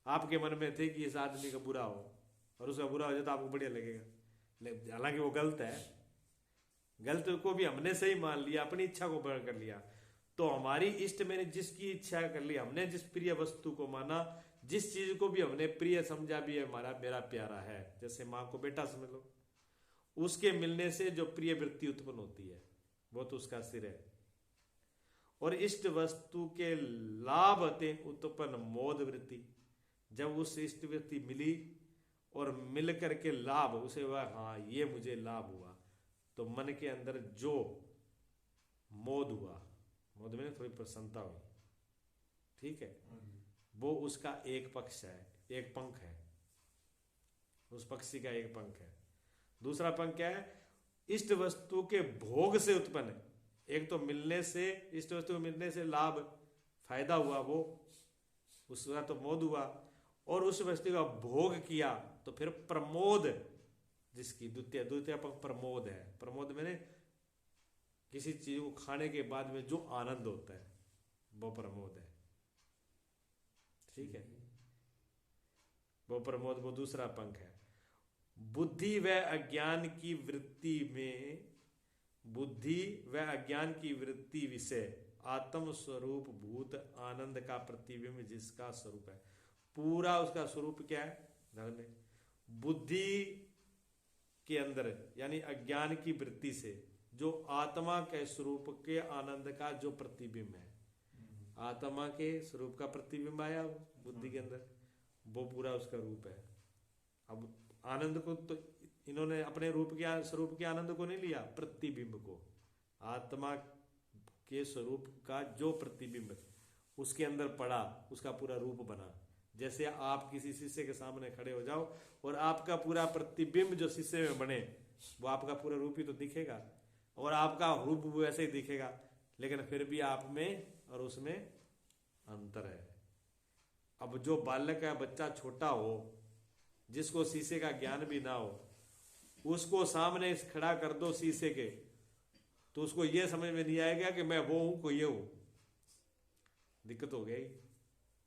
आपके मन में थे कि इस आदमी का बुरा हो, और उसका बुरा हो जाए तो आपको बढ़िया लगेगा, हालांकि वो गलत है। गलत को भी हमने सही मान लिया, अपनी इच्छा को बढ़ कर लिया। तो हमारी इष्ट मैंने जिसकी इच्छा कर ली, हमने जिस प्रिय वस्तु को माना, जिस चीज को भी हमने प्रिय समझा भी है हमारा मेरा प्यारा है, जैसे माँ को बेटा समझ लो, उसके मिलने से जो प्रिय वृत्ति उत्पन्न होती है वो तो उसका सिर है। और इष्ट वस्तु के लाभ ते उत्पन्न मोद वृत्ति, जब उस इष्ट वृत्ति मिली और मिल करके लाभ उसे हुआ, हाँ ये मुझे लाभ हुआ, तो मन के अंदर जो मोद हुआ, मोद में थोड़ी प्रसन्नता हुई, ठीक है, वो उसका एक पक्ष है, एक पंख है, उस पक्षी का एक पंख है। दूसरा पंख क्या है? इष्ट वस्तु के भोग से उत्पन्न, एक तो मिलने से, इष्ट वस्तु मिलने से लाभ फायदा हुआ, वो उसका तो मोद हुआ, और उस वस्तु का भोग किया तो फिर प्रमोद, जिसकी द्वितीय द्वितीय पंख प्रमोद है। प्रमोद मैंने किसी चीज को खाने के बाद में जो आनंद होता है वो प्रमोद है, ठीक है, वो प्रमोद, वो दूसरा पंख है। बुद्धि व अज्ञान की वृत्ति में, बुद्धि व अज्ञान की वृत्ति विषय आत्म स्वरूप भूत आनंद का प्रतिबिंब जिसका स्वरूप है। पूरा उसका स्वरूप क्या है? ध्यान में, बुद्धि के अंदर यानी अज्ञान की वृत्ति से जो आत्मा के स्वरूप के आनंद का जो प्रतिबिंब है, आत्मा के स्वरूप का प्रतिबिंब आया बुद्धि के अंदर, वो पूरा उसका रूप है। अब आनंद को तो इन्होंने अपने रूप के स्वरूप के आनंद को नहीं लिया, प्रतिबिंब को, आत्मा के स्वरूप का जो प्रतिबिंब उसके अंदर पड़ा, उसका पूरा रूप बना। जैसे आप किसी शीशे के सामने खड़े हो जाओ और आपका पूरा प्रतिबिंब जो शीशे में बने, वो आपका पूरा रूप ही तो दिखेगा, और आपका रूप वैसे ही दिखेगा, लेकिन फिर भी आप में और उसमें अंतर है। अब जो बालक है, बच्चा छोटा हो, जिसको शीशे का ज्ञान भी ना हो, उसको सामने खड़ा कर दो शीशे के, तो उसको ये समझ में नहीं आएगा कि मैं वो हूं कोई ये हूं, दिक्कत हो गई,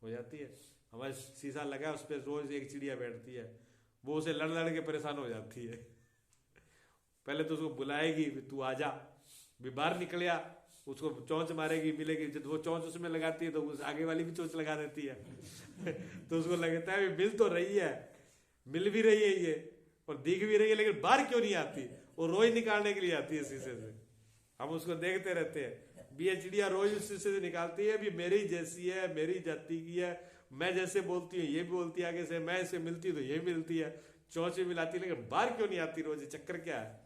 हो जाती है। हमारे शीशा लगा है, उस पर रोज एक चिड़िया बैठती है, वो उसे लड़ लड़ के परेशान हो जाती है। पहले तो उसको बुलाएगी, तू आजा, भी बाहर निकलिया, उसको चोंच मारेगी, मिलेगी, जब वो चोंच उसमें लगाती है तो उस आगे वाली भी चोंच लगा देती है। तो उसको लगता है मिल तो रही है, मिल भी रही है ये, और दिख भी रही है, लेकिन बाहर क्यों नहीं आती? वो रोज निकालने के लिए आती है शीशे से। हम उसको देखते रहते हैं, भी ये चिड़िया रोज उस शीशे से निकालती है, भी मेरी जैसी है, मेरी जाति की है, मैं जैसे बोलती हूँ ये भी बोलती है आगे से, मैं इसे मिलती हूँ तो ये मिलती है, चोंच भी मिलाती है, लेकिन बाहर क्यों नहीं आती रोज? चक्कर क्या है?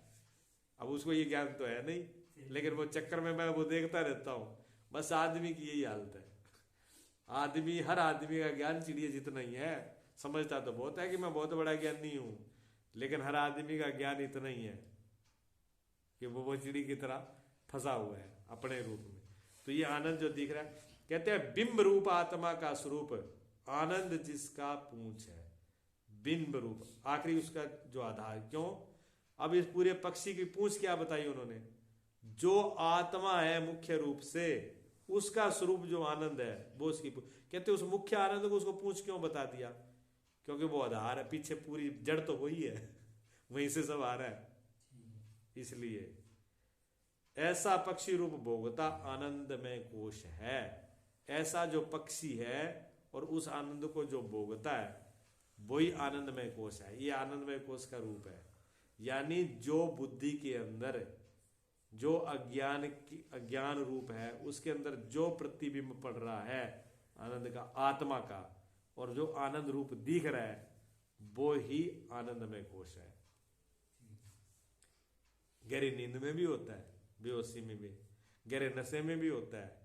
अब उसको ये ज्ञान तो है नहीं, लेकिन वो चक्कर में मैं वो देखता रहता हूँ। बस आदमी की यही हालत है। आदमी, हर आदमी का ज्ञान चिड़िया जितना ही है। समझता तो बहुत है कि मैं बहुत बड़ा ज्ञानी हूं, लेकिन हर आदमी का ज्ञान इतना ही है कि वो चिड़ी की तरह फंसा हुआ है अपने रूप में। तो ये आनंद जो दिख रहा है, कहते हैं बिंब रूप आत्मा का स्वरूप आनंद जिसका पूंछ है। बिंब रूप आखिरी उसका जो आधार, क्यों? अब इस पूरे पक्षी की पूंछ क्या बताई उन्होंने? जो आत्मा है मुख्य रूप से, उसका स्वरूप जो आनंद है वो उसकी कहते उस मुख्य आनंद को उसको पूंछ क्यों बता दिया? क्योंकि वो आधार है, पीछे पूरी जड़ तो वही है, वहीं से सब आ रहा है। इसलिए ऐसा पक्षी रूप भोगता आनंद में कोश है। ऐसा जो पक्षी है और उस आनंद को जो भोगता है वही आनंदमय कोश है। ये आनंदमय कोश का रूप है। यानी जो बुद्धि के अंदर जो अज्ञान रूप है, उसके अंदर जो प्रतिबिंब पड़ रहा है आनंद का, आत्मा का, और जो आनंद रूप दिख रहा है वो ही आनंदमय कोश है। गहरी नींद में भी होता है, बेहोशी में भी, गहरे नशे में भी होता है,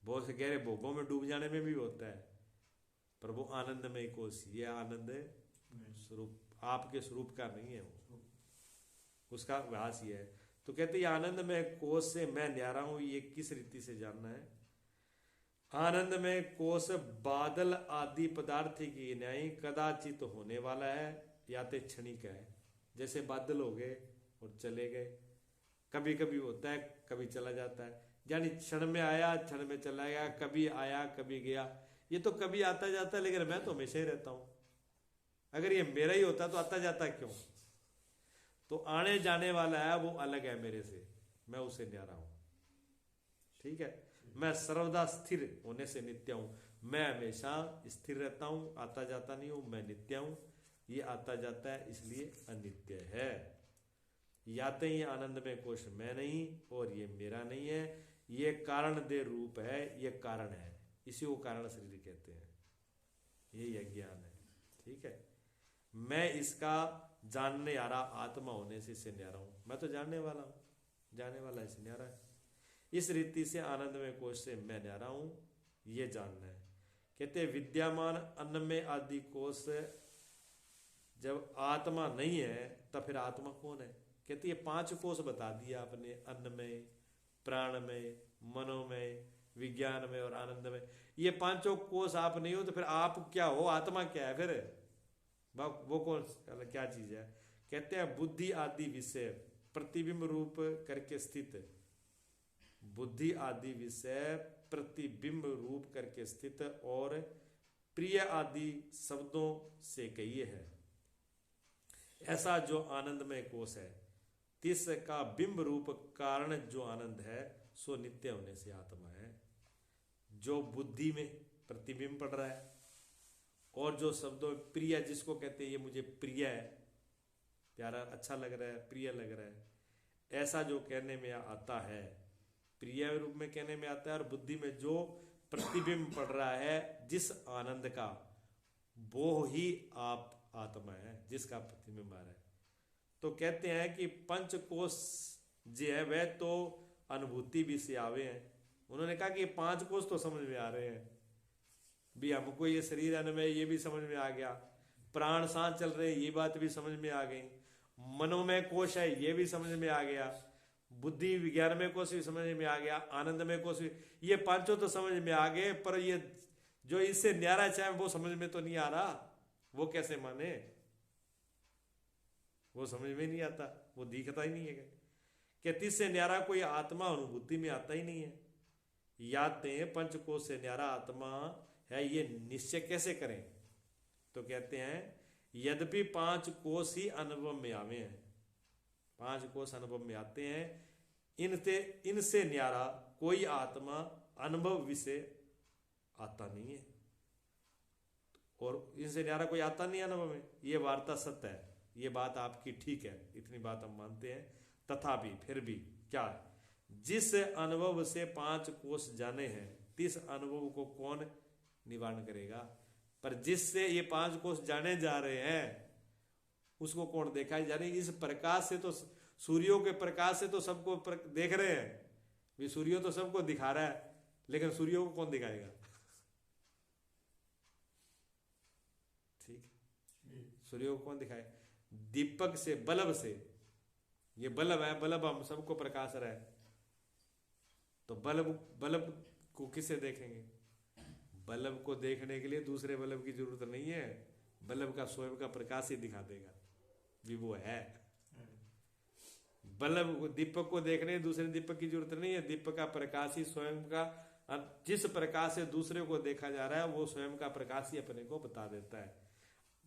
बहुत से गहरे भोगों में डूब जाने में भी होता है, पर वो आनंदमय कोश, ये आनंद स्वरूप आपके स्वरूप का नहीं है, वो उसका भास ये है। तो कहते हैं आनंदमय कोश से मैं न्यारा हूं, ये किस रीति से जानना है? आनंदमय कोश बादल आदि पदार्थ की न्याय कदाचित होने वाला है या तो क्षणिक है। जैसे बादल हो गए और चले गए, कभी कभी होता है, कभी चला जाता है, यानी क्षण में आया क्षण में चला गया, कभी आया कभी गया। ये तो कभी आता जाता है, लेकिन मैं तो हमेशा ही रहता हूं। अगर ये मेरा ही होता तो आता जाता क्यों? तो आने जाने वाला है वो अलग है मेरे से, मैं उसे न्यारा हूं। ठीक है, मैं सर्वदा स्थिर होने से नित्य हूं। मैं हमेशा स्थिर रहता हूं, आता जाता नहीं हूं, मैं नित्य हूं। ये आता जाता है इसलिए अनित्य है। याते ही आनंद में कोश मैं नहीं और ये मेरा नहीं है। ये कारण दे रूप है, ये कारण है, इसी को कारण शरीर कहते हैं। यही अज्ञान है। ठीक है, मैं इसका जानने आ रहा आत्मा होने से इससे न्यारा हूं। मैं तो जानने वाला हूं, जानने वाला इससे न्यारा है। इस रीति से आनंद में कोश से मैं न्यारा हूं, ये जानना है। कहते विद्यमान अन्न में आदि कोश जब आत्मा नहीं है तब फिर आत्मा कौन है? कहते ये 5 कोश बता दिया आपने, अन्न में, प्राण में, मनो में, विज्ञान में और आनंद में। ये 5 कोश आप नहीं हो तो फिर आप क्या हो? आत्मा क्या है फिर? वो कौन क्या चीज है? कहते हैं बुद्धि आदि विषय प्रतिबिंब रूप करके स्थित, बुद्धि आदि विषय प्रतिबिंब रूप करके स्थित और प्रिय आदि शब्दों से कहिए है। ऐसा जो आनंदमय कोश है, तिसका बिंब रूप कारण जो आनंद है, सो नित्य होने से आत्मा है। जो बुद्धि में प्रतिबिंब पड़ रहा है और जो शब्दों प्रिय, जिसको कहते हैं ये मुझे प्रिय है, प्यारा, अच्छा लग रहा है, प्रिय लग रहा है, ऐसा जो कहने में आता है, प्रिय रूप में कहने में आता है। और बुद्धि में जो प्रतिबिंब पड़ रहा है जिस आनंद का, वो ही आप आत्मा है, जिसका प्रतिबिंब आ रहा है। तो कहते हैं कि 5 कोश जो है वह तो अनुभूति भी से आवे हैं। उन्होंने कहा कि 5 कोश तो समझ में आ रहे हैं भी, हमको ये शरीर अन्न में ये भी समझ में आ गया, प्राण सांस चल रहे ये बात भी समझ में आ गई, मनोमय कोश है ये भी समझ में आ गया, बुद्धि विज्ञान में कोश भी समझ में आ गया, आनंद में कोश भी, ये 5 तो समझ में आ गए, पर ये जो इससे न्यारा चाहे वो समझ में तो नहीं आ रहा। वो कैसे माने? वो समझ में नहीं आता, वो दिखता ही नहीं है। कहते इससे न्यारा कोई आत्मा अनुभूति में आता ही नहीं है। याते 5 कोश से न्यारा आत्मा है, ये निश्चय कैसे करें? तो कहते हैं यद्यपि 5 कोश ही अनुभव में आवे हैं, 5 कोश अनुभव में आते हैं, इनसे न्यारा कोई आत्मा अनुभव विषय आता नहीं है, और इनसे न्यारा कोई आता नहीं अनुभव में। ये वार्ता सत्य है, ये बात आपकी ठीक है, इतनी बात हम मानते हैं। तथापि फिर भी क्या है? जिस अनुभव से 5 कोश जाने हैं, तिस अनुभव को कौन निवारण करेगा? पर जिससे ये 5 कोश जाने जा रहे हैं उसको कौन देखा? यानी इस प्रकाश से तो, सूर्यों के प्रकाश से तो सबको देख रहे हैं, ये सूर्य तो सबको दिखा रहा है, लेकिन सूर्यों को कौन दिखाएगा? ठीक, सूर्यों को कौन दिखाए? दीपक से, बल्ब से, ये बल्ब है, बल्ब हम सबको प्रकाश रहा है, तो बल्ब को किससे देखेंगे? बल्ब को देखने के लिए दूसरे बल्ब की जरूरत नहीं है, बल्ब का स्वयं का प्रकाश ही दिखा देगा भी वो है। बल्ब, दीपक को देखने दूसरे दीपक की जरूरत नहीं है, दीपक का प्रकाश ही स्वयं का, जिस प्रकाश से दूसरे को देखा जा रहा है वो स्वयं का प्रकाश ही अपने को बता देता है।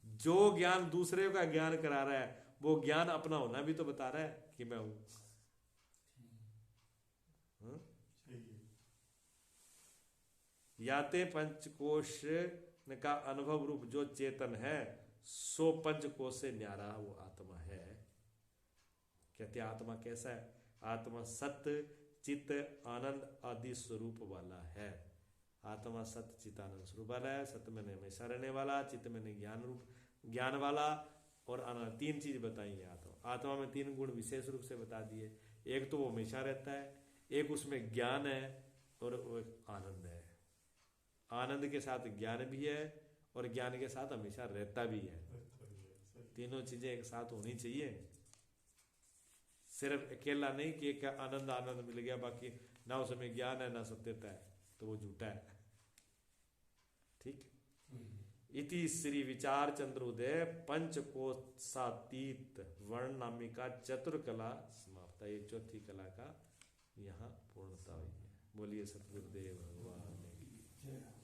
जो ज्ञान दूसरे का ज्ञान करा रहा है वो ज्ञान अपना होना भी तो बता रहा है कि मैं हूं। याते 5 कोश का अनुभव रूप जो चेतन है, सो 5 कोश से न्यारा वो आत्मा है। कहते आत्मा कैसा है? आत्मा सत्य चित्त आनंद आदि स्वरूप वाला है। आत्मा सत्य चित्त आनंद स्वरूप वाला है। सत्य में हमेशा रहने वाला, चित्त में ज्ञान रूप ज्ञान वाला, और आनंद। 3 चीज बताई है आत्मा में। 3 गुण विशेष रूप से बता दिए। एक तो वो हमेशा रहता है, एक उसमें ज्ञान है, और वो एक आनंद है। आनंद के साथ ज्ञान भी है और ज्ञान के साथ हमेशा रहता भी है। तीनों चीजें एक साथ होनी चाहिए। सिर्फ अकेला नहीं कि एक आनंद आनंद मिल गया, बाकी ना उसमें ज्ञान है ना सत्यता है, तो वो झूठा है। ठीक। इति श्री विचार चंद्रोदय पंचकोशातीत वर्ण नामिका चतुर्कला समाप्त। ये 4थी कला का यहाँ पूर्णता हुई है। बोलिए सतगुरुदेव भगवान की जय।